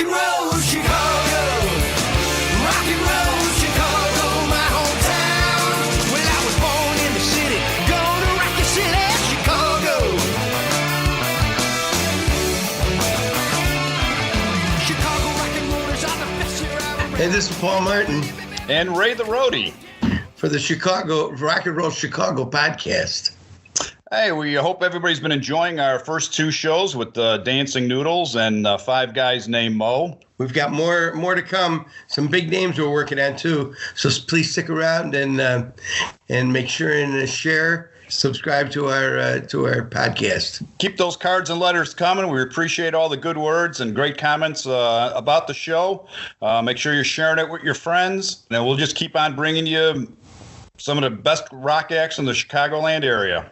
and roll, Chicago. Rock and roll, Chicago, my hometown. Well, I was born in the city, gonna rock the city, Chicago. Chicago rock and rollers are the best year ever. Hey, this is Paul Martin And Ray the Roadie. for the Chicago Rock and Roll Chicago podcast. Hey, we hope everybody's been enjoying our first two shows with Dancing Noodles and Five Guys Named Mo. We've got more to come. Some big names we're working on too. So please stick around and make sure and share, subscribe to our podcast. Keep those cards and letters coming. We appreciate all the good words and great comments about the show. Make sure you're sharing it with your friends, and we'll just keep on bringing you some of the best rock acts in the Chicagoland area.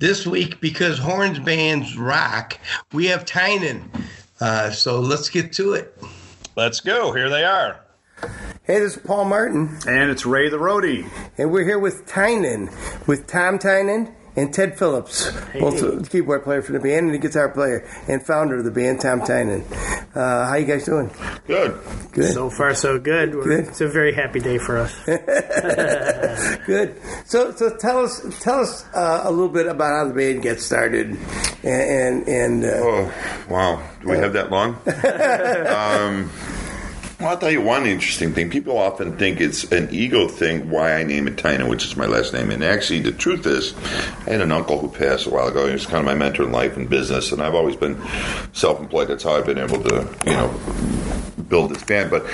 This week, because Horns bands rock, we have Tynan. So let's get to it. Let's go. Here they are. Hey, this is Paul Martin, And it's Ray the Roadie. and we're here with Tynan, with Tom Tynan and Ted Phillips, both the keyboard player for the band and the guitar player and founder of the band, Tom Tynan. How you guys doing? Good. Good. So far, so good. Good. It's a very happy day for us. Good. So tell us a little bit about how the band gets started, and Oh, wow. Do we have that long? Well, I'll tell you one interesting thing. People often think it's an ego thing why I name it Tynan, which is my last name. And actually, the truth is, I had an uncle who passed a while ago. He was kind of my mentor in life and business, and I've always been self-employed. That's how I've been able to, build this band. But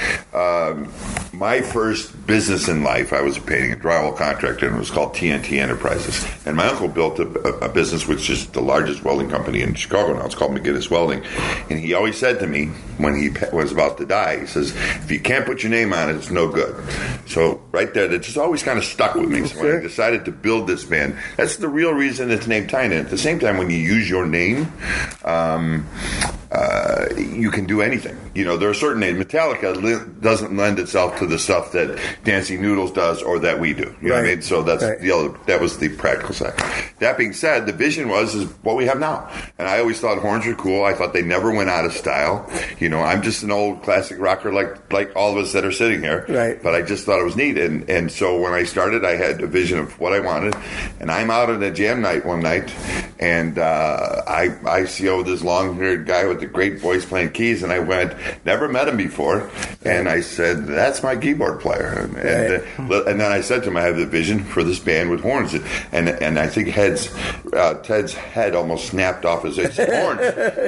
my first business in life, I was a painting and drywall contractor, and it was called TNT Enterprises. And my uncle built a business which is the largest welding company in Chicago now. It's called McGinnis Welding. And he always said to me when he was about to die, he says, if you can't put your name on it, it's no good. So right there, that just always kind of stuck with me. So when I decided to build this band, that's the real reason it's named Tynan. At the same time, when you use your name, you can do anything. There are certain names. Metallica doesn't lend itself to the stuff that Dancing Noodles does or that we do. You know what I mean? So that's that was the practical side. That being said, the vision is what we have now. And I always thought horns were cool. I thought they never went out of style. I'm just an old classic rocker like all of us that are sitting here. Right. But I just thought it was neat. And so when I started, I had a vision of what I wanted. And I'm out at a jam night one night, and I see this long-haired guy with a great voice playing keys, and I went, never met him before, and I said, that's my keyboard player. And then I said to him, I have the vision for this band with horns. And I think Ted's head almost snapped off his horns.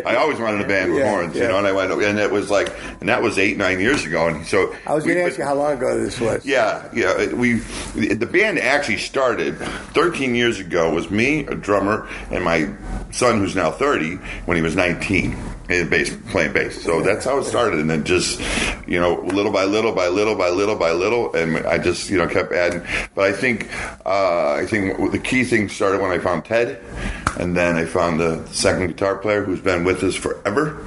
I always wanted a band with horns, and I went, and it was and that was 8-9 years ago. And so I was going to ask you how long ago this was. The band actually started 13 years ago. It was me, a drummer, and my son, who's now 30, when he was 19. Playing bass. So that's how it started, and then just little by little, and I just kept adding. But I think the key thing started when I found Ted, and then I found the second guitar player who's been with us forever,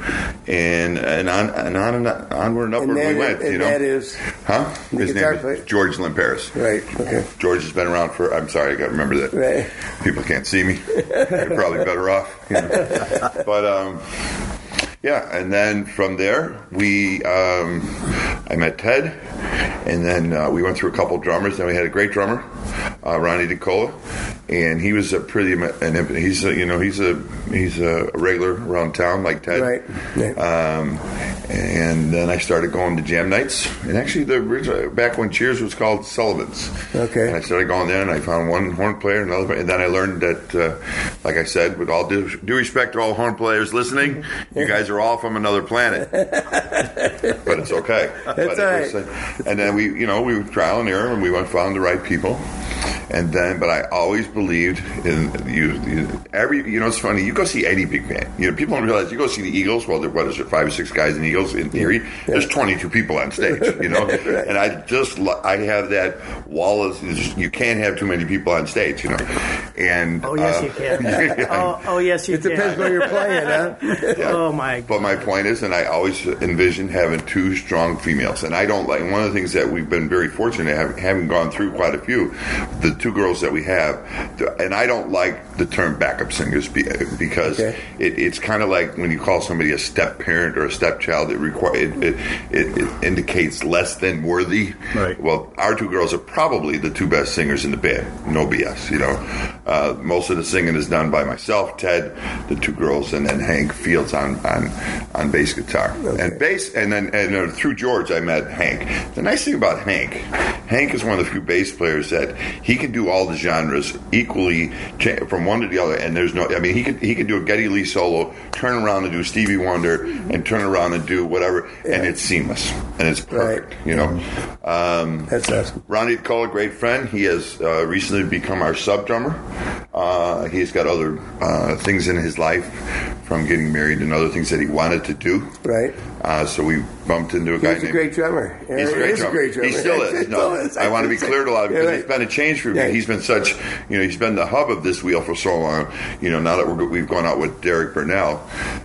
and onward and upward we went. And that is, his name is George Limperis. Right. Okay. George has been around for. I'm sorry, I got to remember that. Right. People can't see me. They're probably better off. But. And then from there, I met Ted, and then we went through a couple drummers. Then we had a great drummer, Ronnie DeCola, and he was he's a regular around town like Ted. Right. And then I started going to jam nights, and actually back when Cheers was called Sullivan's. Okay. And I started going there, and I found one horn player, and then I learned that, like I said, with all due respect to all horn players listening, you guys are all from another planet. But it's okay. That's all right. And then we were trial and error, and we found the right people. And then, but I always believed in it's funny, you go see any big band. People don't realize, you go see the Eagles, well, what is it, 5 or 6 guys in Eagles, in theory, there's 22 people on stage, Right. And I have that wall of, you can't have too many people on stage, And Oh, yes, you can. Yes, you can. It depends where you're playing, huh? Oh, my God. But my point is, and I always envisioned having 2 strong females. And I don't like, one of the things that we've been very fortunate having gone through quite a few, the 2 girls that we have, and I don't like the term backup singers because it's kind of like when you call somebody a step parent or a stepchild. It indicates less than worthy. Right. Well, our two girls are probably the two best singers in the band. No BS. You know, most of the singing is done by myself, Ted, the two girls, and then Hank Fields on bass guitar and bass. And then through George, I met Hank. The nice thing about Hank is one of the few bass players that he can do all the genres equally from one to the other. And there's no, I mean, he can do a Geddy Lee solo, turn around and do Stevie Wonder, and turn around and do whatever, and it's seamless and it's perfect. You know, that's awesome. Ronnie DeCola, great friend. He has recently become our sub drummer. He's got other things in his life from getting married and other things that he wanted to do. Right. So we bumped into a guy named... He's a great drummer. He's a great drummer. He still is. No, I want to be clear to a lot of people. Right. It's been a change for me. He's been such... You know, he's been the hub of this wheel for so long. You know, now that we've gone out with Derek Burnell.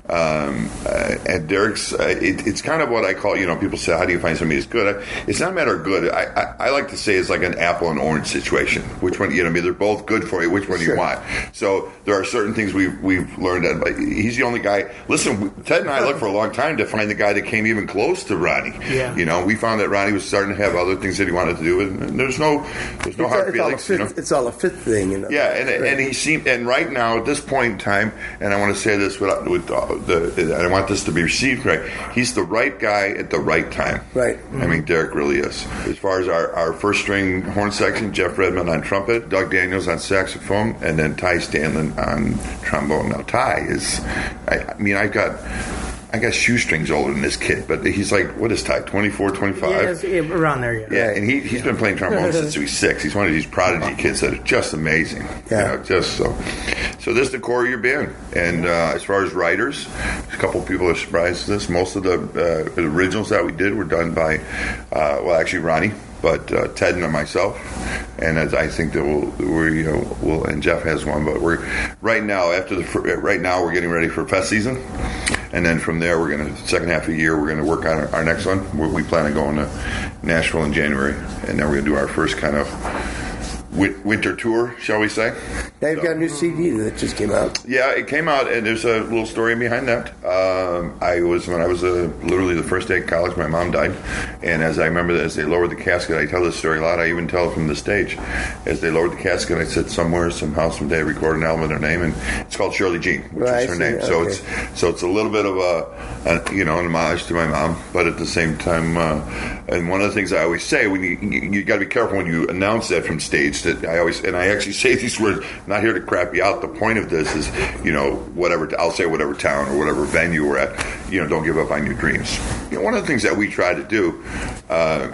And Derek's... it's kind of what I call... You know, people say, how do you find somebody who's good? It's not a matter of good. I like to say it's like an apple and orange situation. Which one... You know, I mean, they're both good for you. Which one do you want? So there are certain things we've learned. That he's the only guy... Listen, Ted and I looked for a long time to find the guy that came even close to Ronnie. Yeah. You know, we found that Ronnie was starting to have other things that he wanted to do, and there's no hard feelings. It's all a fit thing. You know? Yeah, and he seemed, and right now at this point in time, and I want to say this and I want this to be received right. He's the right guy at the right time. Right. I mean, Derek really is. As far as our first string horn section, Jeff Redmond on trumpet, Doug Daniels on saxophone, and then Ty Stanlin on trombone. Now Ty is, I mean, I got shoestrings older than this kid, but he's like, what is Ty, 24, 25? Yeah, around there, yeah. Yeah, and he's been playing trombone since he was 6. He's one of these prodigy kids that are just amazing. Yeah. You know, just so. So this is the core of your band. And as far as writers, a couple of people are surprised at this. Most of the originals that we did were done by, actually Ronnie, but Ted and myself. And as I think that we'll and Jeff has one, but we're right now we're getting ready for fest season. And then from there, we're going to, second half of the year, we're going to work on our next one. We plan on going to Nashville in January. And then we're going to do our first kind of winter tour, shall we say. Now you've got a new CD that just came out. Yeah, it came out, and there's a little story behind that. When I was literally the first day of college, my mom died. And as I remember, as they lowered the casket, I tell this story a lot. I even tell it from the stage. As they lowered the casket, I said somewhere, somehow, someday, record an album with her name, and it's called Shirley Jean, which is her name. Okay. So it's a little bit of an homage to my mom, but at the same time, and one of the things I always say, when you got to be careful when you announce that from stage. That I actually say these words, not here to crap you out. The point of this is, I'll say whatever town or whatever venue we're at, don't give up on your dreams. One of the things that we try to do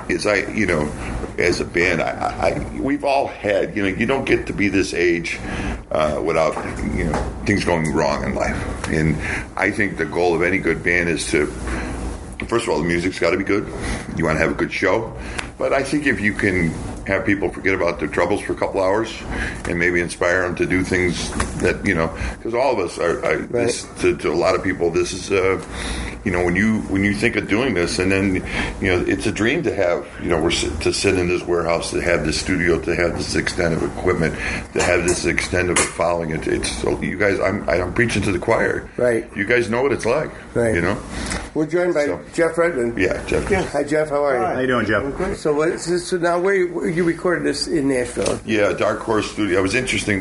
is as a band, we've all had, you don't get to be this age without, things going wrong in life. And I think the goal of any good band is to, first of all, the music's got to be good. You want to have a good show. But I think if you can have people forget about their troubles for a couple hours and maybe inspire them to do things that, because all of us are this, to a lot of people, this is, when you think of doing this, and then, it's a dream to have, to sit in this warehouse, to have this studio, to have this extent of equipment, to have this extent of a following. It's so you guys, I'm preaching to the choir. Right. You guys know what it's like. Right. We're joined by Jeff Redmond. Yeah, Jeff. Yeah. Hi, Jeff. How are you? How you doing, Jeff? So now where you recorded this in Nashville? Yeah, Dark Horse Studio. It was interesting.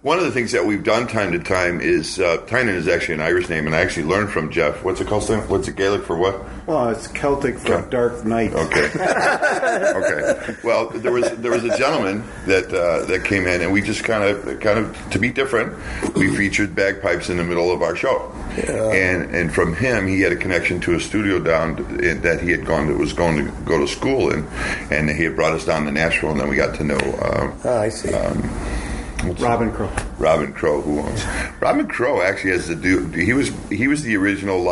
One of the things that we've done time to time is Tynan is actually an Irish name, and I actually learned from Jeff. What's it called? What's it Gaelic for what? Well, it's Celtic for dark night. Okay. Okay. Well, there was a gentleman that came in, and we just kind of to be different, we featured bagpipes in the middle of our show. Yeah. And from him, he had a connection to a studio down that he had going to go to school in, and he had brought us down to Nashville, and then we got to know. I see. Robin Crow. Robin Crow, who owns Robin Crow actually has the dude. He was the original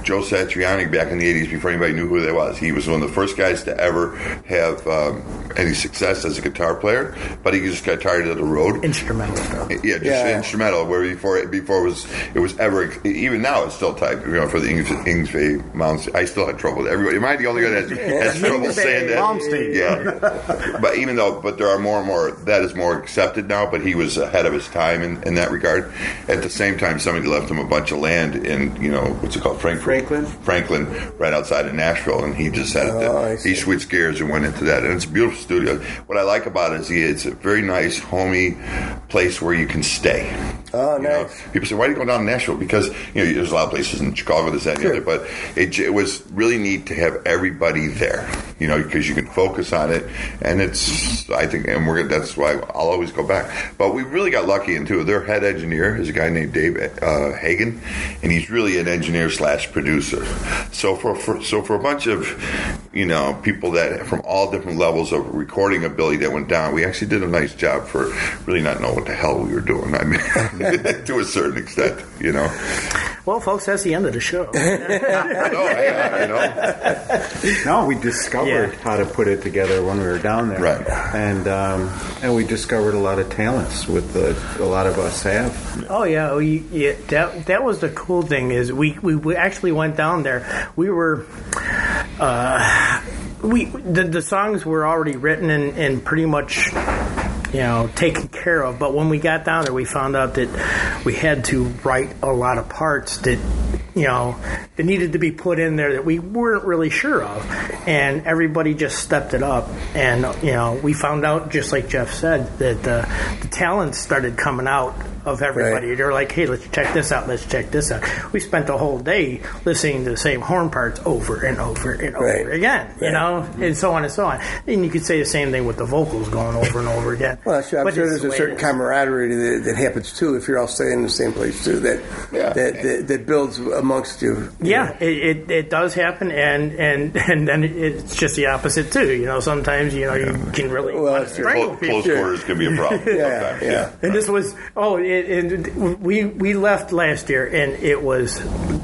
Joe Satriani back in the 80s before anybody knew who they was. He was one of the first guys to ever have any success as a guitar player, but he just got tired of the road. Instrumental. Yeah, just instrumental. Where before it was ever, even now it's still tight. For the Yngwie Mounds, I still had trouble with everybody. Am I the only guy that has trouble saying that? Malmsteen. Yeah, but there are more and more that is more accepted now. But he he was ahead of his time in that regard. At the same time, somebody left him a bunch of land in, what's it called? Franklin, right outside of Nashville, and he just had he switched gears and went into that. And it's a beautiful studio. What I like about it is it's a very nice, homey place where you can stay. Oh, nice. People say, why do you go down to Nashville? Because, there's a lot of places in Chicago, this, that, and the other, but it was really neat to have everybody there, because you can focus on it, and it's, I think, and that's why I'll always go back. But we really got lucky into it. Their head engineer is a guy named Dave Hagen, and he's really an engineer / producer. So for a bunch of, people that from all different levels of recording ability that went down, we actually did a nice job for really not knowing what the hell we were doing. I mean, to a certain extent, Well, folks, that's the end of the show. No, we discovered how to put it together when we were down there, right? And we discovered a lot of talents with a lot of us have. Oh yeah, that was the cool thing is we actually went down there. We were. The songs were already written and pretty much taken care of, but when we got down there we found out that we had to write a lot of parts that that needed to be put in there that we weren't really sure of, and everybody just stepped it up, and we found out, just like Jeff said, that the talents started coming out of everybody. Right. They're like, hey, let's check this out, we spent the whole day listening to the same horn parts over and over and over again, and so on and so on. And you could say the same thing with the vocals going over and over again. Well, sure, I'm sure there's a certain camaraderie that happens too if you're all staying in the same place too, that builds amongst you. Yeah, it does happen, and then it's just the opposite too. Sometimes you can really strangle people. Close quarters can be a problem. Yeah. And this was we left last year, and it was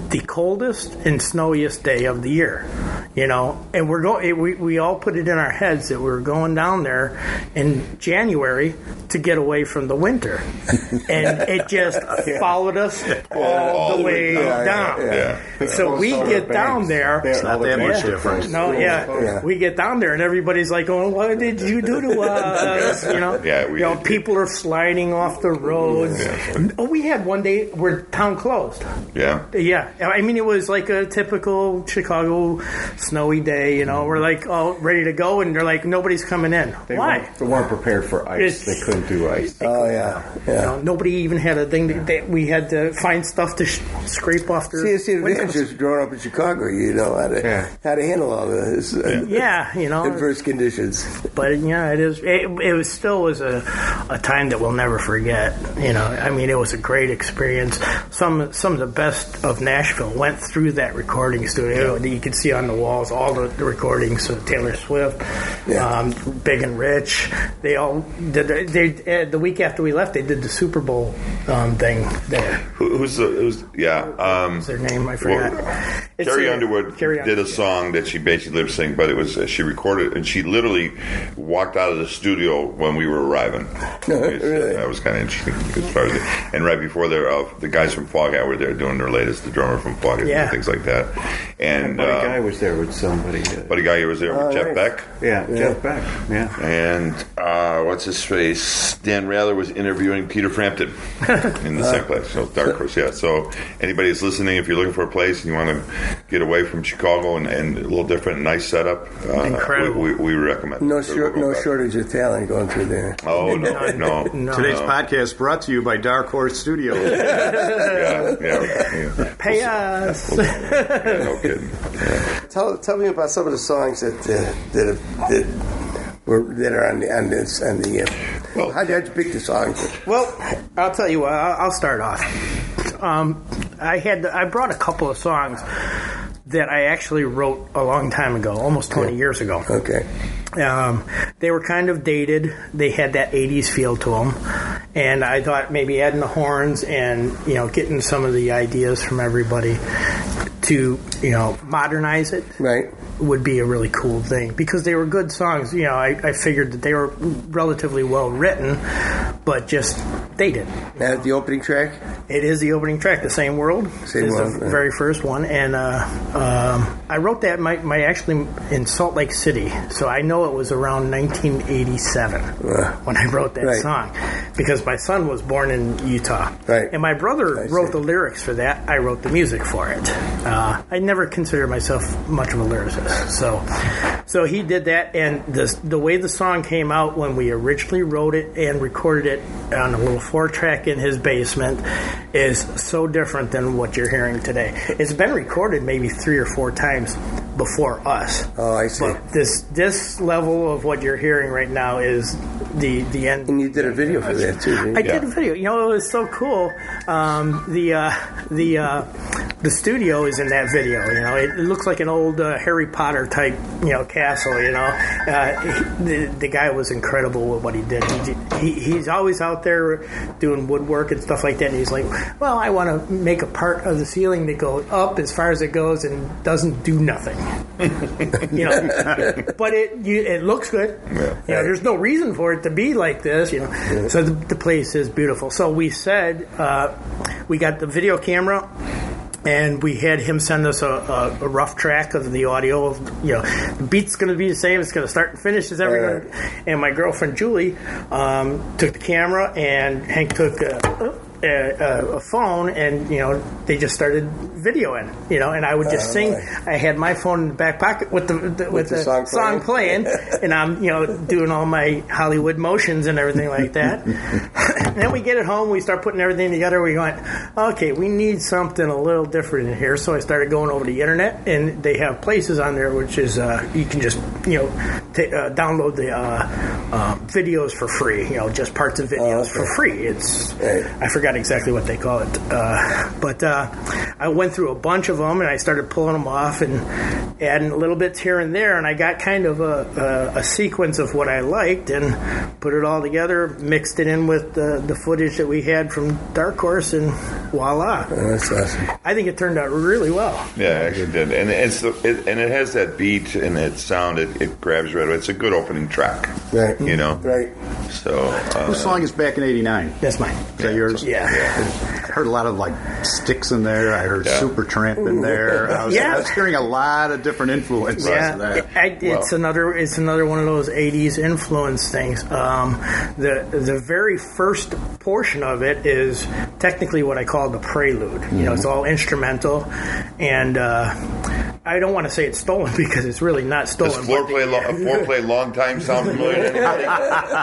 the coldest and snowiest day of the year. And we're going. We all put it in our heads that we were going down there in January to get away from the winter, and it just followed us all the way down. Yeah. So we get down there. It's not that much difference. No, we get down there, and everybody's like, "Oh, what did you do to us?" People are sliding off the roads. Yeah. Oh, we had one day where town closed. Yeah. I mean, it was like a typical Chicago snowy day. We're like all ready to go, and they're like, nobody's coming in. Why? They weren't prepared for ice. They couldn't do ice. Nobody even had a thing that we had to find stuff to scrape off their. See, the advantage is growing up in Chicago. You know how to handle all this. Adverse conditions. But it is. It was still a time that we'll never forget. I mean, it was a great experience. Some of the best of Nashville went through that recording studio. You could see on the walls all the recordings of Taylor Swift, Big and Rich. They all did. The week after we left, they did the Super Bowl thing there. Who's their name? I forgot. Carrie Underwood did a song that she basically lip synced, but it was she recorded and she literally walked out of the studio when we were arriving. Really? That was kind of interesting as far as and right before there, the guys from Foghat were there doing their latest, the drummer from Foghat and things like that. And Buddy Guy was there with somebody. Buddy Guy was there with Jeff Beck. Yeah, Jeff Beck. Yeah. And what's his face? Dan Rather was interviewing Peter Frampton in the same place. So Dark Horse, So anybody who's listening, if you're looking for a place and you want to get away from Chicago and a little different, nice setup, incredible. We recommend. No shortage of talent going through there. Oh no. Today's podcast brought to you by Dark Horse Studios. Pay us. No kidding. Tell me about some of the songs that are on the. Well, how did you pick the songs? Well, I'll tell you what. I'll start off. I brought a couple of songs that I actually wrote a long time ago, almost 20 years ago. Okay. They were kind of dated. They had that 80s feel to them. And I thought maybe adding the horns and, getting some of the ideas from everybody to, modernize it Right. would be a really cool thing, because they were good songs. I figured that they were relatively well written, but just dated. That's the opening track? It is the opening track, The Same World. Same is World, the yeah. very first one. And I wrote that my actually in Salt Lake City, so I know it was around 1987 when I wrote that Right. song, because my son was born in Utah. Right. And my brother I wrote see. the lyrics for that. I wrote the music for it. I never considered myself much of a lyricist. So he did that, and the way the song came out when we originally wrote it and recorded it on a little 4-track in his basement is so different than what you're hearing today. It's been recorded maybe 3 or 4 times before us. Oh, I see. But this level of what you're hearing right now is the end. And you did a video for that, too, didn't you? I did a video. It was so cool. The studio is in that video. It looks like an old Harry Potter type, castle. The guy was incredible with what he did. He's always out there doing woodwork and stuff like that. And he's like, well, I want to make a part of the ceiling that goes up as far as it goes and doesn't do nothing. But it looks good. Yeah. There's no reason for it to be like this. So the place is beautiful. So we said we got the video camera, and we had him send us a rough track of the audio. The beat's going to be the same. It's going to start and finish as everything. And my girlfriend Julie took the camera, and Hank took a phone, and they just started videoing. And I would just sing. I had my phone in the back pocket with the song playing, and I'm doing all my Hollywood motions and everything like that. And then we get it home, we start putting everything together. We went, okay, we need something a little different in here. So I started going over the internet, and they have places on there which is you can just download the videos for free. Just parts of videos for free. It's I forgot exactly what they call it, but I went through a bunch of them, and I started pulling them off and adding little bits here and there, and I got kind of a sequence of what I liked and put it all together, mixed it in with the footage that we had from Dark Horse, and voila. That's awesome. I think it turned out really well. Yeah, it actually did, and it has that beat and that sound. It grabs right away. It's a good opening track. Right. Right. So Whose song is Back in '89? That's mine. Is that yours? Yeah. I heard a lot of Styx in there. I heard Supertramp in there. I was hearing a lot of different influences. Yeah, of that. it's another one of those '80s influence things. The very first portion of it is technically what I call the prelude. It's all instrumental, and I don't want to say it's stolen because it's really not stolen. does foreplay long time sound familiar to anybody?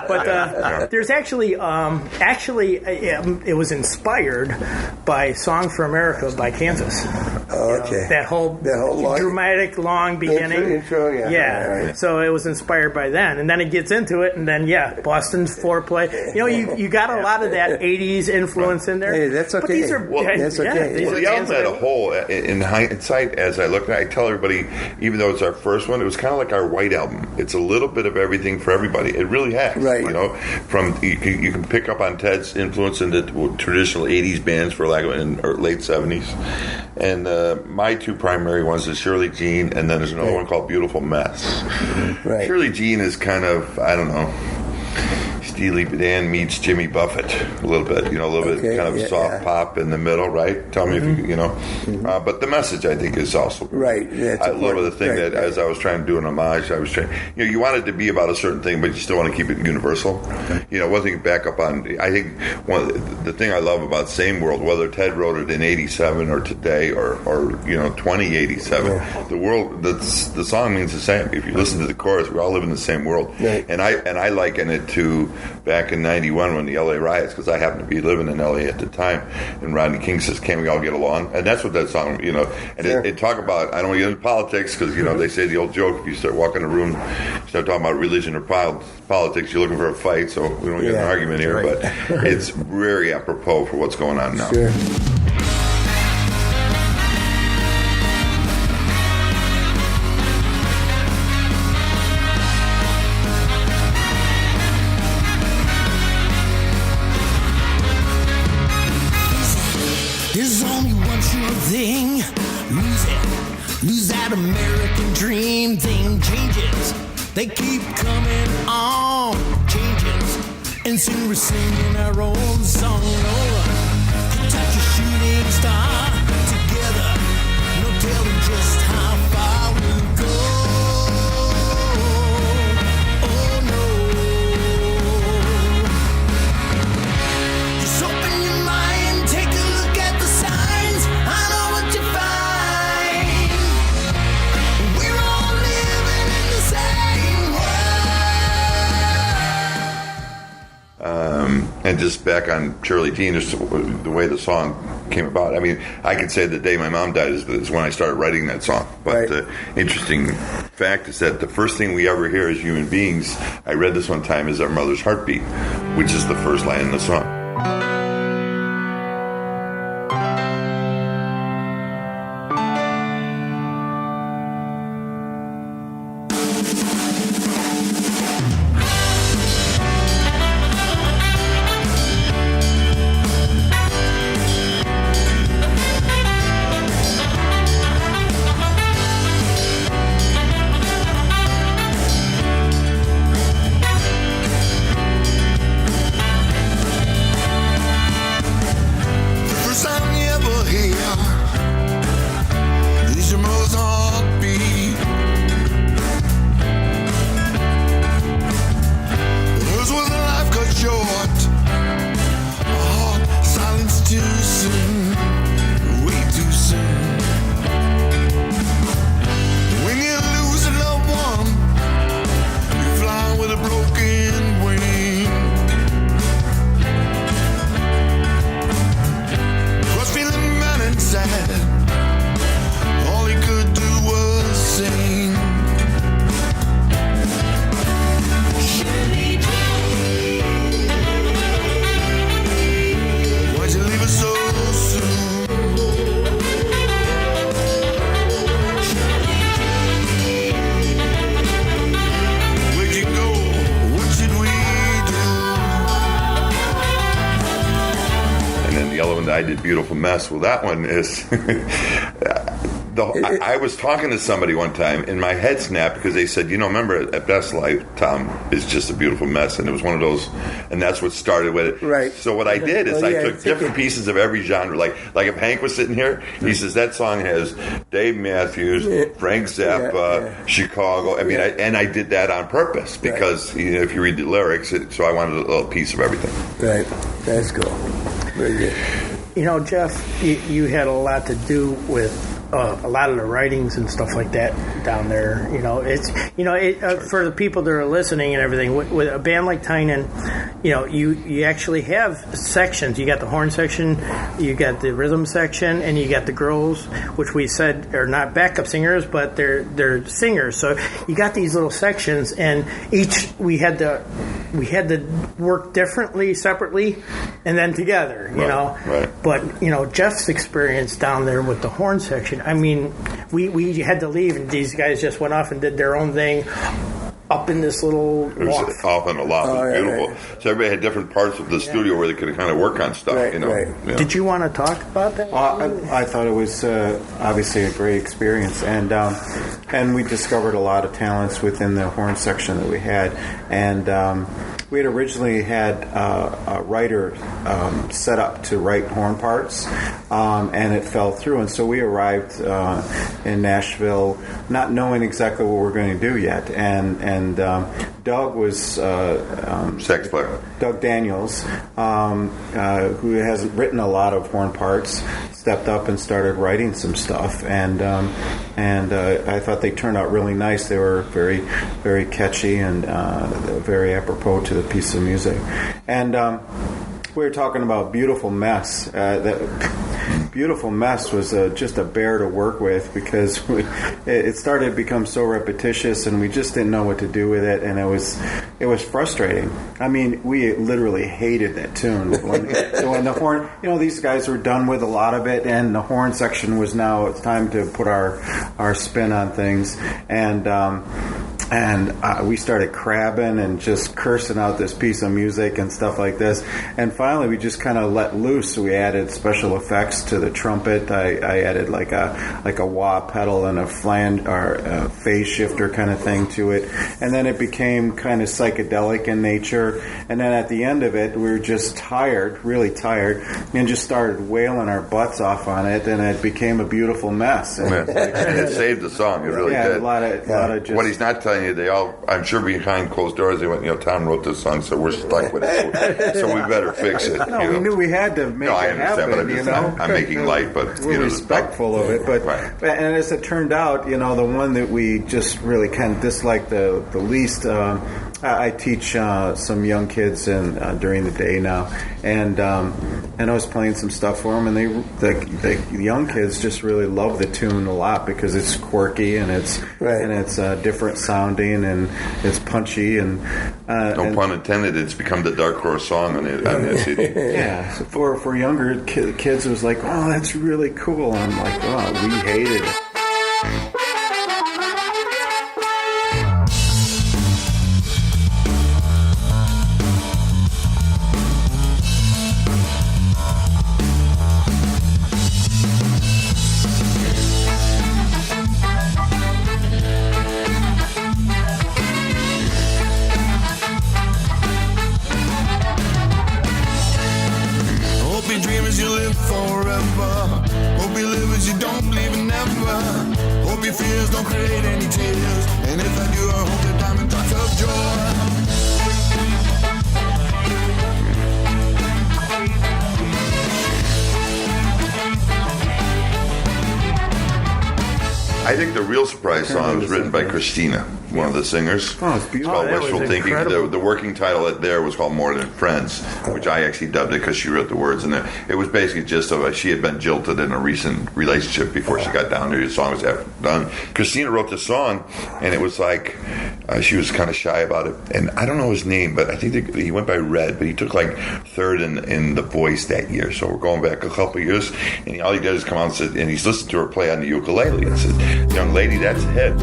But there's actually it was inspired by "Song for America" by Kansas. Okay. That whole long, dramatic long beginning. Intro, yeah. Right. So it was inspired by then, and then it gets into it, and then Boston's foreplay. You got a lot of that '80s influence in there. Hey, that's okay. But these are that's okay. these Well, are the album bands had a whole, in hindsight, as I look at it, I tell everybody, even though it's our first one, it was kind of like our White Album. It's a little bit of everything for everybody. It really has. Right. From you can pick up on Ted's influence into traditional '80s bands, for lack of or late '70s, and my two primary ones is Shirley Jean, and then there's another one called Beautiful Mess. Right. Shirley Jean is kind of, I don't know, Steely Dan meets Jimmy Buffett a little bit, a little bit kind of soft pop in the middle, right? Tell me if you know. But the message, I think, is also right. That's I love the thing that as I was trying to do an homage, I was trying. You wanted to be about a certain thing, but you still want to keep it universal. One thing back up on. I think the thing I love about Same World, whether Ted wrote it in '87 or today or 2087, the song means the same. If you listen to the chorus, we all live in the same world. Right. And I liken it to back in '91 when the LA riots, because I happened to be living in LA at the time, and Rodney King says, "Can we all get along?" And that's what that song, and it talk about. I don't want to get into politics because they say the old joke: if you start walking in a room, start talking about religion or politics, you're looking for a fight. So we don't get an argument here, but it's very apropos for what's going on now. Sure. There's only one sure thing, lose it that American dream thing changes. They keep coming on, changes. And soon we're singing our own song. To touch a shooting star together. No telling just how far we'll go. Oh no. Just open your mind, take a look at the signs. I know what you find. We're all living in the same world. And just back on Shirley Dean, just the way the song came about. I mean, I could say the day my mom died is when I started writing that song. But the interesting fact is that the first thing we ever hear as human beings, I read this one time, is our mother's heartbeat, which is the first line in the song. I did Beautiful Mess. Well, that one is... I was talking to somebody one time, and my head snapped because they said, remember, at Best Life, Tom is just a beautiful mess. And it was one of those, and that's what started with it. Right. So what I did is I took different pieces of every genre. Like if Hank was sitting here, he says, that song has Dave Matthews, Frank Zappa, Chicago. I mean, I did that on purpose because, if you read the lyrics, so I wanted a little piece of everything. Right. That's cool. Very good. Jeff, you had a lot to do with a lot of the writings and stuff like that down there. It's for the people that are listening and everything. With a band like Tynan, you actually have sections. You got the horn section, you got the rhythm section, and you got the girls, which we said are not backup singers, but they're singers. So you got these little sections, and each we had to work differently, separately, and then together. Right. But Jeff's experience down there with the horn section. I mean, we had to leave, and these guys just went off and did their own thing up in this little loft. It was off in a loft. It was beautiful. Right. So everybody had different parts of the studio where they could kind of work on stuff. Right. Yeah. Did you want to talk about that? I thought it was obviously a great experience, and we discovered a lot of talents within the horn section that we had, and. We had originally had a writer set up to write horn parts, and it fell through. And so we arrived in Nashville not knowing exactly what we were going to do yet. And Doug was... sax player. Doug Daniels, who has written a lot of horn parts, stepped up and started writing some stuff. And I thought they turned out really nice. They were very, very catchy and very apropos to the piece of music. And we were talking about Beautiful Mess. That Beautiful Mess was just a bear to work with because it started to become so repetitious, and we just didn't know what to do with it, and it was frustrating. I mean, we literally hated that tune when the horn. These guys were done with a lot of it, and the horn section was now it's time to put our spin on things, and we started crabbing and just cursing out this piece of music and stuff like this. And finally, we just kind of let loose. We added special effects to the trumpet. I added like a wah pedal and a flange or a phase shifter kind of thing to it. And then it became kind of psychedelic in nature. And then at the end of it, we were just tired, really tired, and just started wailing our butts off on it. And it became a beautiful mess. And and it saved the song. It really did. A lot of just... What he's not telling you, they all, I'm sure behind closed doors, they went, Tom wrote this song, so we're stuck with it. So we better fix it. No, we knew we had to make it happen. I understand, but I'm making light, but we're respectful of it. But and as it turned out, the one that we just really kind of disliked the least. I teach some young kids during the day now, and I was playing some stuff for them, and the young kids just really love the tune a lot because it's quirky and it's different sounding and it's punchy and no pun intended. It's become the dark horse song on the CD. Yeah, so for younger kids, it was like, oh, that's really cool. And I'm like, oh, we hated it. I think the real surprise song was written by Christina, one of the singers. Oh, it's beautiful. It's called Wishful Thinking. The working title there was called More Than Friends, which I actually dubbed it because she wrote the words in there. It was basically just she had been jilted in a recent relationship before she got down there. The song was done. Christina wrote the song, and it was like she was kind of shy about it. And I don't know his name, but I think he went by Red, but he took like third in The Voice that year. So we're going back a couple of years, and all he did is come out and he's listened to her play on the ukulele and said, "Young lady, that's a hit."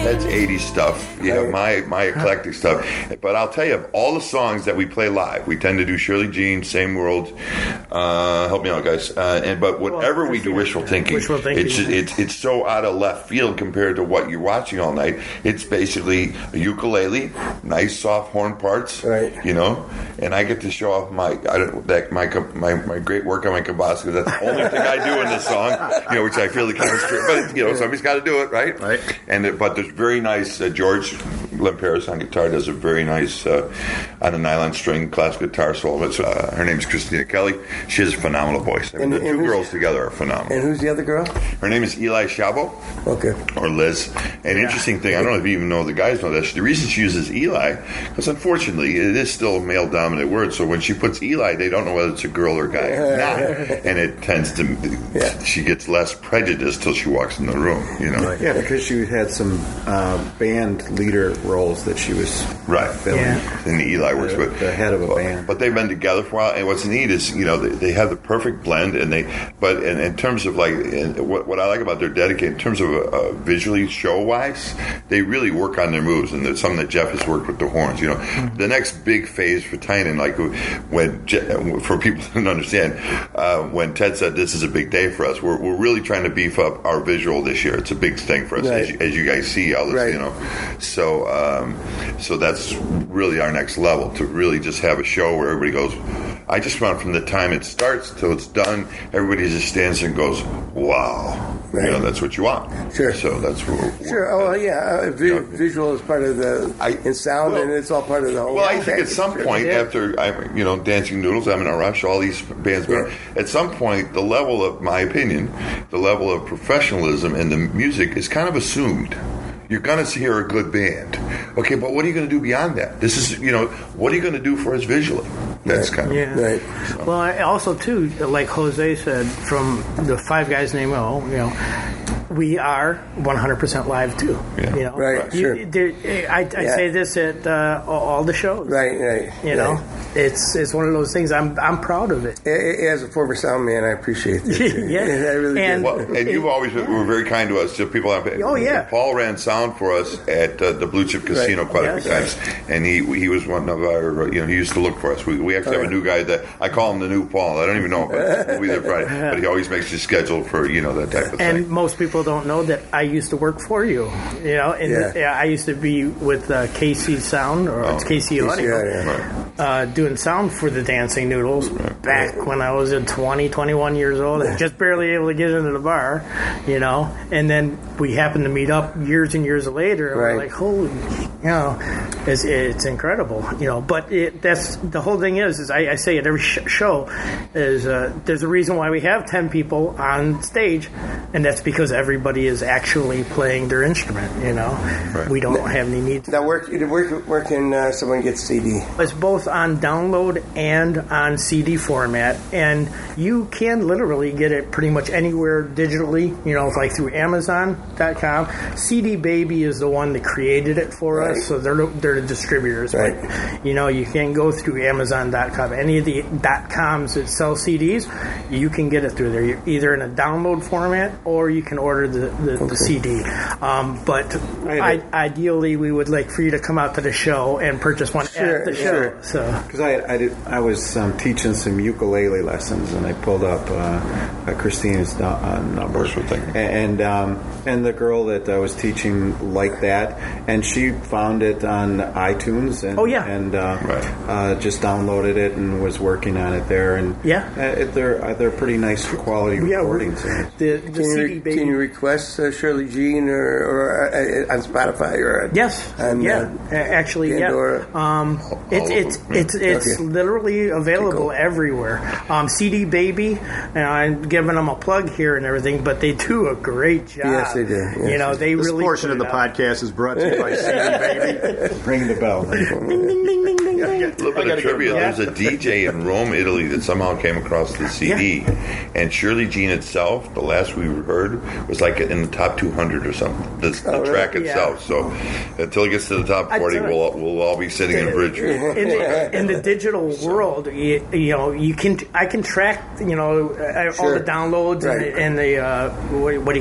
That's 80s stuff, my eclectic stuff. But I'll tell you, of all the songs that we play live, we tend to do Shirley Jean, Same World, help me out, guys. But whatever we do, Wishful Thinking, it's so out of left field compared to what you're watching all night. It's basically a ukulele, nice soft horn parts, right? And I get to show off my great work on my kabasa. That's the only thing I do in this song, which I feel kind of strict. But somebody's got to do it, right? Right. But there's very nice George Lemperis on guitar does a very nice on a nylon string classical guitar solo. Her name is Christina Kelly. She has a phenomenal voice. The two girls together are phenomenal. And who's the other girl? Her name is Eli Shabo. Okay. Or Liz. And interesting thing, I don't know if you even know the guys know this. The reason she uses Eli, because unfortunately it is still a male dominant word. So when she puts Eli, they don't know whether it's a girl or a guy or not. And it tends to, she gets less prejudiced till she walks in the room. Yeah, because she had some band leader roles that she was filling. And Eli works with the head of a band. But they've been together for a while, and what's neat is they have the perfect blend, and in terms of what I like about their dedicated in terms of visually show wise, they really work on their moves, and there's something that Jeff has worked with the horns. The next big phase for Tynan, for people who don't understand, when Ted said this is a big day for us, we're really trying to beef up our visual this year. It's a big thing for us, as you guys see all this, So that's really our next level, to really just have a show where everybody goes, I just want from the time it starts till it's done, everybody just stands and goes, wow. You know, that's what you want. Sure. So that's what. Sure. Oh, yeah. Visual is part of and sound, and it's all part of the whole. Well, I think at some point after Dancing Noodles, I'm in a rush. All these bands, at some point, the level of my opinion, the level of professionalism in the music is kind of assumed. You're going to hear a good band. Okay, but what are you going to do beyond that? This is, what are you going to do for us visually? That's kind of... Yeah. Right. So. Well, I also, too, like Jose said, from the Five Guys Named Mo, we are 100% live, too. Yeah. Right, sure. I say this at all the shows. Right. It's one of those things. I'm proud of it. As a former sound man, I appreciate that. Yeah. I really do. Well, and you've always were very kind to us. So people have, Paul ran sound for us at the Blue Chip Casino quite a few times, and he was one of our. He used to look for us. We actually have a new guy that I call him the new Paul. I don't even know, but we'll be there Friday. But he always makes his schedule for that type of thing. And most people don't know that I used to work for you. I used to be with KC Sound, or it's KC Audio, doing sound for the Dancing Noodles back when I was 21 years old and just barely able to get into the bar, and then we happened to meet up years and years later, and we're like, holy, it's incredible, but that's the whole thing is I say at every show is there's a reason why we have 10 people on stage, and that's because everybody is actually playing their instrument, we don't have any needs. Now where can someone get CD? It's both on download and on CD format, and you can literally get it pretty much anywhere digitally, like through Amazon.com. CD Baby is the one that created it for us, so they're the distributors. But you can go through Amazon.com. Any of the .coms that sell CDs, you can get it through there. You're either in a download format or you can order the CD. But ideally, we would like for you to come out to the show and purchase one at the show. So because I was teaching some ukulele lessons, and I pulled up Christine's number, and the girl that I was teaching liked that, and she found it on iTunes, and just downloaded it and was working on it there, and they're pretty nice quality recordings. The CD Baby. Can you request Shirley Jean or on Spotify or actually it's literally available everywhere. CD Baby, and I'm giving them a plug here and everything, but they do a great job. Yes, they do. Yes. They this really portion of the podcast is brought to you by CD Baby. Ring the bell. Ding, ding, ding, ding, ding, A little bit of trivia. There's a DJ in Rome, Italy that somehow came across the CD, and Shirley Jean itself, the last we heard, was like in the top 200 or something. The track itself. So until it gets to the top 40, we'll all be sitting in bridge. In the digital world, I can track all the downloads and the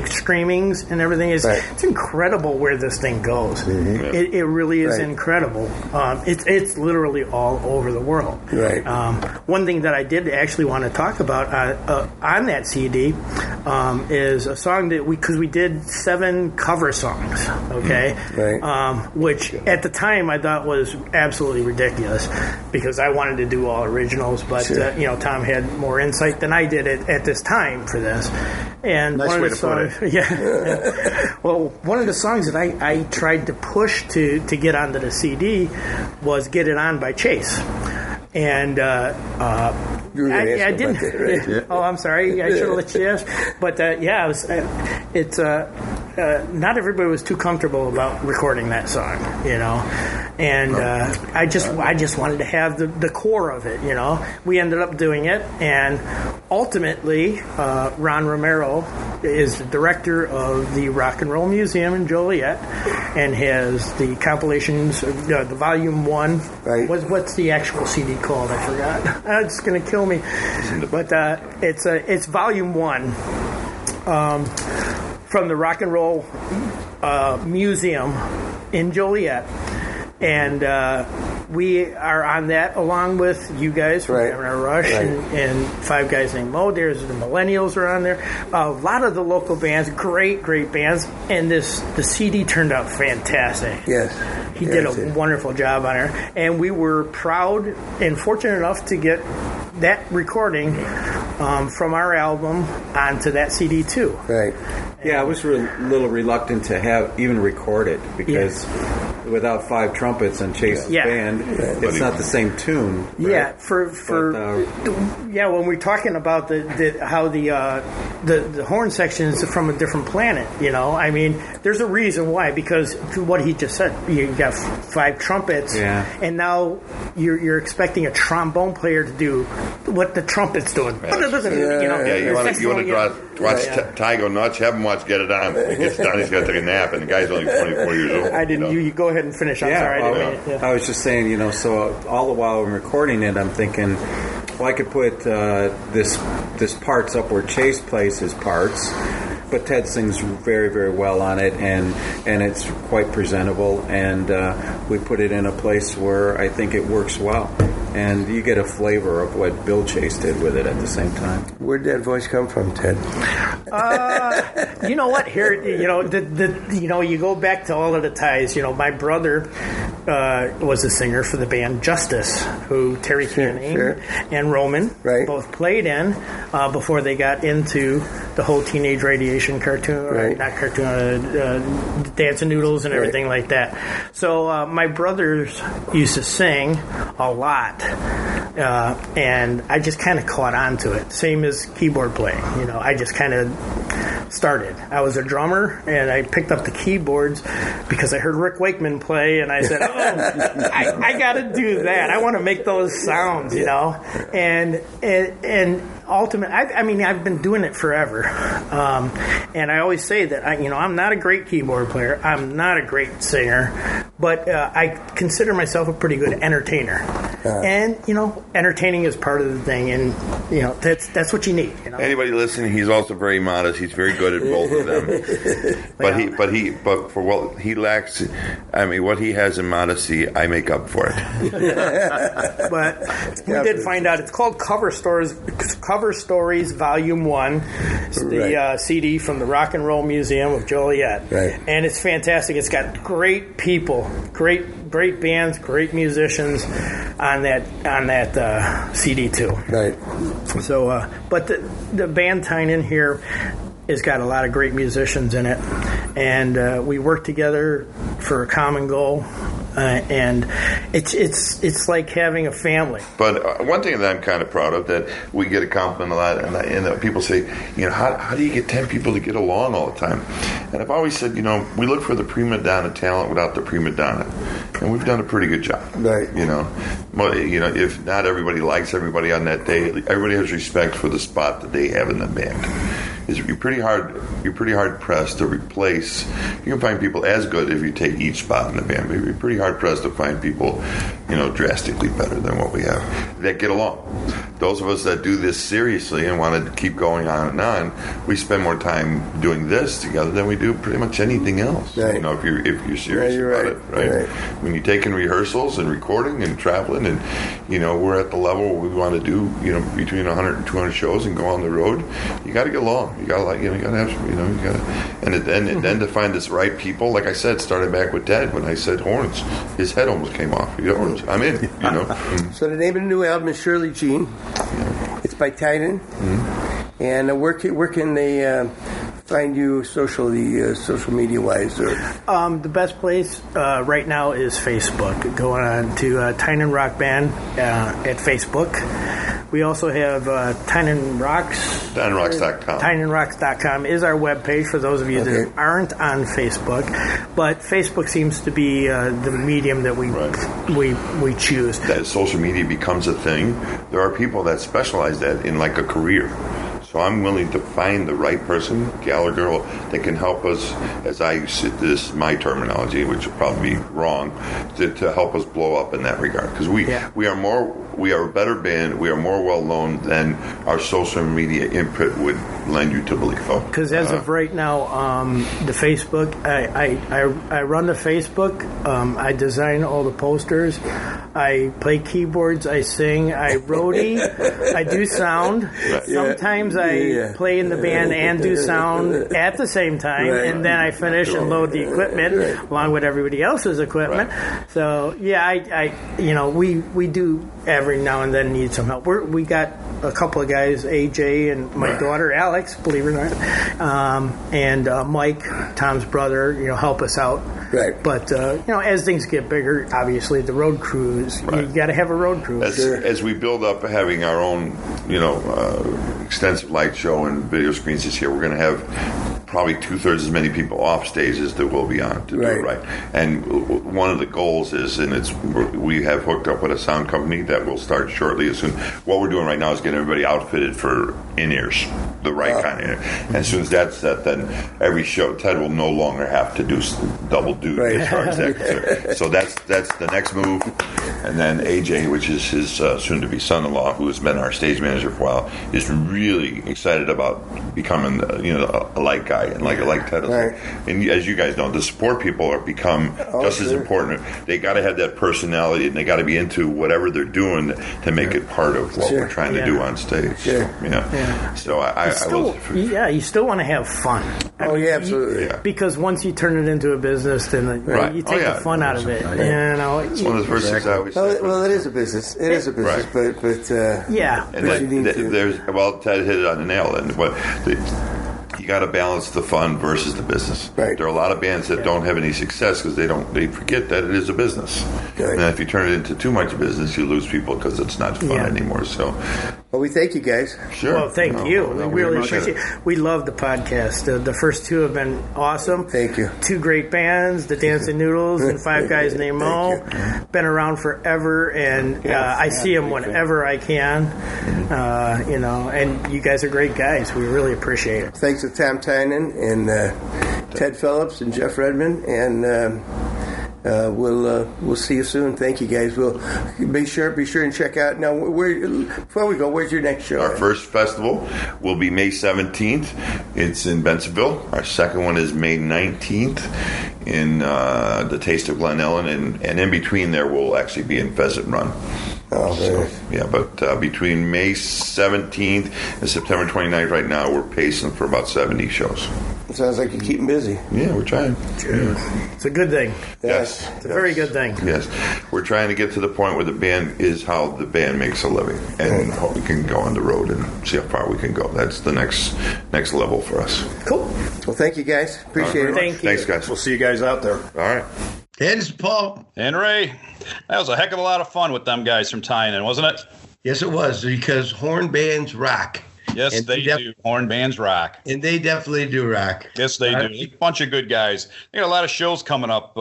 streamings and everything. It's incredible where this thing goes. Mm-hmm. It really is incredible. It's literally all over the world. Right. One thing that I did actually want to talk about on that CD is a song that we did 7 cover songs. Okay. Right. Which at the time I thought was absolutely ridiculous because I wanted to do all originals, but Tom had more insight than I did at this time for this. And nice one way of the to put songs, well, one of the songs that I tried to push to get onto the CD was "Get It On" by Chase. And I didn't. Oh, I'm sorry. I should have let you ask. But not everybody was too comfortable about recording that song, And I just wanted to have the core of it, We ended up doing it, and ultimately, Ron Romero is the director of the Rock and Roll Museum in Joliet, and has the compilations, the Volume 1. Right. What's the actual CD called? I forgot. It's going to kill me. But it's Volume 1 from the Rock and Roll Museum in Joliet. And we are on that along with you guys from Hammer Rush and Five Guys Named Mo. There's the Millennials are on there. A lot of the local bands, great bands. And the CD turned out fantastic. Yes. He did a wonderful job on it. And we were proud and fortunate enough to get that recording from our album onto that CD too. Right. Yeah, I was a little reluctant to even record it because without 5 trumpets and Chase's band, it's not the same tune. Right? Yeah, when we're talking about how the horn section is from a different planet, I mean, there's a reason why, because what he just said, you got 5 trumpets, and now you're expecting a trombone player to do what the trumpet's doing. You want to watch Ty go nuts, have him watch Get It On. When he gets done, he's got to take a nap, and the guy's only 24 years old. I didn't. You go ahead and finish. I'm sorry. I was just saying, so all the while I'm recording it, I'm thinking, well, I could put this parts up where Chase plays his parts, but Ted sings very, very well on it, and it's quite presentable, and we put it in a place where I think it works well. And you get a flavor of what Bill Chase did with it at the same time. Where'd that voice come from, Ted? You know what? Here, you go back to all of the ties. My brother was a singer for the band Justice, who Terry Canning and Roman both played in before they got into the whole Teenage Radiation cartoon, not cartoon, Dancing Noodles and everything like that. So my brothers used to sing a lot. And I just kind of caught on to it. Same as keyboard playing. I just kind of started. I was a drummer, and I picked up the keyboards because I heard Rick Wakeman play, and I said, I got to do that. I want to make those sounds, And ultimately, I've been doing it forever. And I always say that, I'm not a great keyboard player. I'm not a great singer. But I consider myself a pretty good entertainer. And, entertaining is part of the thing. And, that's what you need. Anybody listening, he's also very modest. He's very good at both of them. But for what he lacks, what he has in modesty, I make up for it. But we did find out it's called Cover Stories Volume 1. It's the CD from the Rock and Roll Museum of Joliet. Right. And it's fantastic. It's got great people, great bands, great musicians on that CD too. Right. So, but the band Tynan here has got a lot of great musicians in it, and we work together for a common goal. And it's like having a family. But one thing that I'm kind of proud of, that we get a compliment a lot, and people say, how do you get 10 people to get along all the time? And I've always said, we look for the prima donna talent without the prima donna, and we've done a pretty good job. Right. If not everybody likes everybody on that day, everybody has respect for the spot that they have in the band. You're pretty hard pressed to replace. You can find people as good if you take each spot in the band, but you're pretty hard pressed to find people, drastically better than what we have that get along. Those of us that do this seriously and want to keep going on and on, we spend more time doing this together than we do pretty much anything else. Right. If you're serious about it, right? When you take in rehearsals and recording and traveling, and we're at the level where we want to do between 100 and 200 shows and go on the road, you got to get along. You got to have and then to find this right people. Like I said, starting back with Ted, when I said horns, his head almost came off. Horns, I'm in. So the name of the new album is Shirley Jean. Yeah. It's by Tynan. Mm-hmm. And where can they find you social media wise? The best place right now is Facebook. Go on to Tynan Rock Band at Facebook. We also have Tynan Rocks. TynanRocks.com. TynanRocks.com is our webpage for those of you that aren't on Facebook. But Facebook seems to be the medium that we choose. That social media becomes a thing. There are people that specialize that in like a career. So I'm willing to find the right person, gal or girl, that can help us, as I use this, my terminology, which will probably be wrong, to help us blow up in that regard. Because we are a better band, we are more well known than our social media input would lend you to believe. Because as of right now, the Facebook, I run the Facebook, I design all the posters, I play keyboards, I sing, I roadie, I do sound. Sometimes I play in the band and do sound at the same time, and then I finish and load the equipment along with everybody else's equipment. So I we do every now and then need some help. We got a couple of guys, AJ and my daughter Alex, believe it or not, and Mike, Tom's brother, help us out. Right. But as things get bigger, obviously the road crews, you got to have a road crew. As we build up having our own, extensive light show and video screens this year, we're going to have probably 2/3 as many people off stage as there will be on to do it right. And one of the goals is, we have hooked up with a sound company that will start shortly. As soon, what we're doing right now is getting everybody outfitted for in-ears, the right kind of in-ear. And as soon as that's set, then every show, Ted will no longer have to do double duty as far as that concerned. So that's the next move. And then AJ, which is his soon-to-be son-in-law, who has been our stage manager for a while, is really excited about becoming, a light guy and like Ted. Right. And as you guys know, the support people are become just as important. They got to have that personality, and they got to be into whatever they're doing to make it part of what we're trying to do on stage. Sure. So you still want to have fun. Absolutely. Because once you turn it into a business, then you take the fun out of it. It's one of the first things I always say. Well, it is a business. It is a business, but Ted hit it on the nail. You got to balance the fun versus the business. Right. There are a lot of bands that don't have any success because they forget that it is a business. Right. And if you turn it into too much business, you lose people because it's not fun anymore. So, well, we thank you guys. Sure. Well, thank you. We really appreciate it. We love the podcast. The first two have been awesome. Thank you. Two great bands, the Dancing Noodles and Five Guys Named Mo. Been around forever, and I see them whenever I can. And you guys are great guys. We really appreciate it. Thanks to Tom Tynan and Ted Phillips and Jeff Redmond, and we'll see you soon. Thank you, guys. We'll be sure and check out. Now, before we go, where's your next show? Our first festival will be May 17th. It's in Bensenville. Our second one is May 19th in the Taste of Glen Ellen, and in between there we'll actually be in Pheasant Run. But between May 17th and September 29th right now, we're pacing for about 70 shows. It sounds like you're keeping busy. Yeah, we're trying. It's a good thing. Yes. It's a very good thing. Yes. We're trying to get to the point where the band is how the band makes a living, and how we can go on the road and see how far we can go. That's the next level for us. Cool. Well, thank you, guys. Appreciate it. Thank you. Thanks, guys. We'll see you guys out there. All right. And it's Paul. And Ray. That was a heck of a lot of fun with them guys from Tynan, wasn't it? Yes, it was, because horn bands rock. Yes, and they do. Horn bands rock. And they definitely do rock. Yes, they do. A bunch of good guys. They got a lot of shows coming up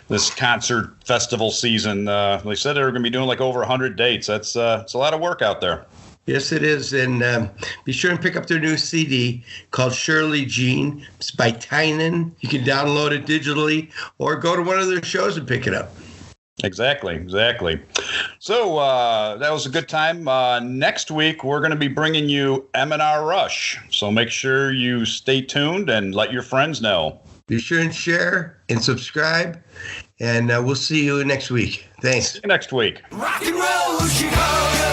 this concert festival season. They said they were going to be doing like over 100 dates. It's a lot of work out there. Yes, it is. And be sure and pick up their new CD called Shirley Jean. It's by Tynan. You can download it digitally or go to one of their shows and pick it up. Exactly. So that was a good time. Next week, we're going to be bringing you M&R Rush. So make sure you stay tuned and let your friends know. Be sure and share and subscribe. And we'll see you next week. Thanks. See you next week. Rock and roll, Chicago.